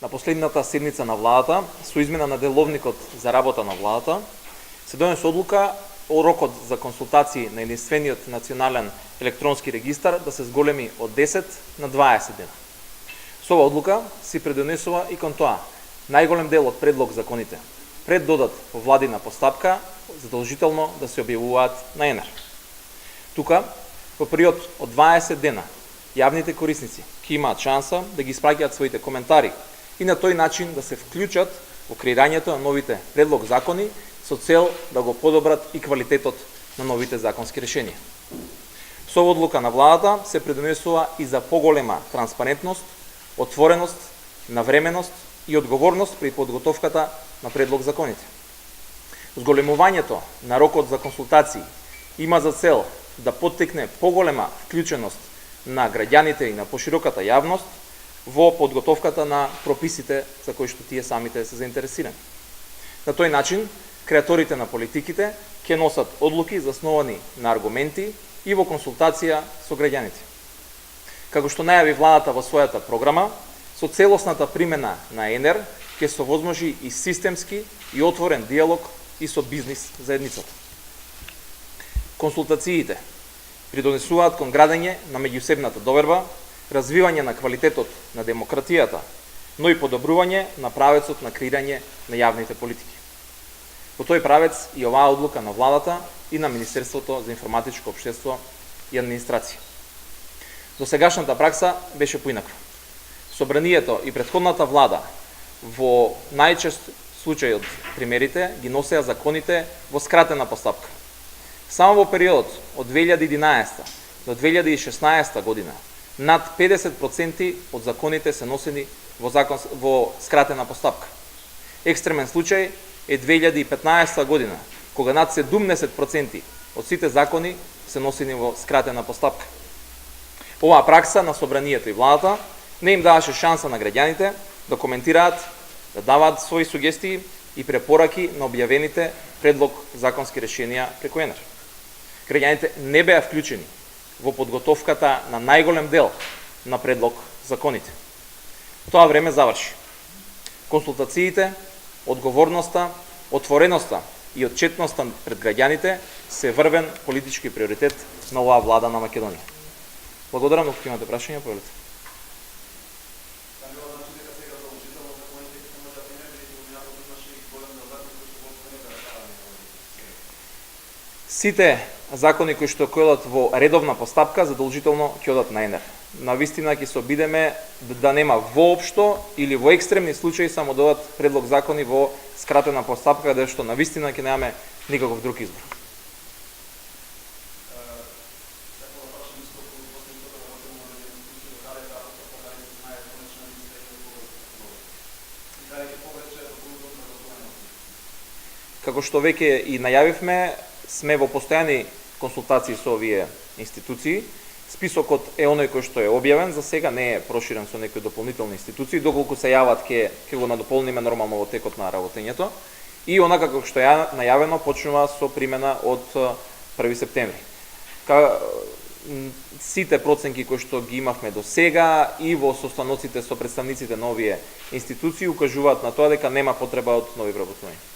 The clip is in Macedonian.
На последната седница на владата, со измена на деловникот за работа на владата, се донесе одлука о рокот за консултации на единствениот национален електронски регистар да се зголеми од 10 на 20 дена. Со оваа одлука се придонесува и кон тоа најголем дел од предлог законите пред додат во владина постапка задолжително да се објавуваат на ЕНЕР. Тука, во период од 20 дена, јавните корисници ќе имаат шанса да ги испраќаат своите коментари и на тој начин да се вклучат во креирањето на новите предлог закони со цел да го подобрат и квалитетот на новите законски решенија. Со одлука на владата се придонесува и за поголема транспарентност, отвореност, навременост и одговорност при подготовката на предлог законите. Зголемувањето на рокот за консултации има за цел да поттекне поголема вклученост на граѓаните и на пошироката јавност во подготовката на прописите за кои што тие самите се заинтересирани. На тој начин, креаторите на политиките ќе носат одлуки засновани на аргументи и во консултација со граѓаните. Како што најави владата во својата програма, со целосната примена на ЕНЕР ќе се овозможи и системски и отворен диалог и со бизнис заедницата. Консултациите придонесуваат кон градење на меѓусебната доверба, развивање на квалитетот на демократијата, но и подобрување на правецот на креирање на јавните политики. Во тој правец и оваа одлука на владата и на Министерството за информатичко општество и администрација. Досегашната пракса беше поинаква. Собранието и претходната влада во најчест случај од примерите ги носеа законите во скратена постапка. Само во периодот од 2011 до 2016 година над 50% од законите се носени во скратена постапка. Екстремен случај е 2015 година, кога над 70% од сите закони се носени во скратена постапка. Оваа пракса на собранието и владата не им даваше шанса на граѓаните да коментираат, да даваат своји сугестии и препораки на објавените предлог законски решенија преку ЕНЕР. Граѓаните не беа вклучени во подготовката на најголем дел на предлог законите. Тоа време заврши. Консултациите, одговорноста, отвореноста и отчетноста пред граѓаните се врвен политички приоритет на оваа влада на Македонија. Благодарам, ако имате прашања, повелете. Сите закони кои што одат во редовна постапка задолжително ќе одат на ЕНЕР. Навистина ќе се обидеме да нема воопшто или во екстремни случаи само да одат предлог закони во скратена постапка, каде што навистина ќе немаме никаков друг избор. Како што веќе и најавивме, сме во постојани консултации со овие институции. Списокот е оној кој што е објавен, за сега не е проширен со некои дополнителни институции, доколку се јават ќе го надополниме нормално во текот на работењето. И онака како што е најавено, почнува со примена од 1 септември. Сите проценки кои што ги имавме до сега и во состаноците со представниците на овие институции укажуваат на тоа дека нема потреба од нови вработувања.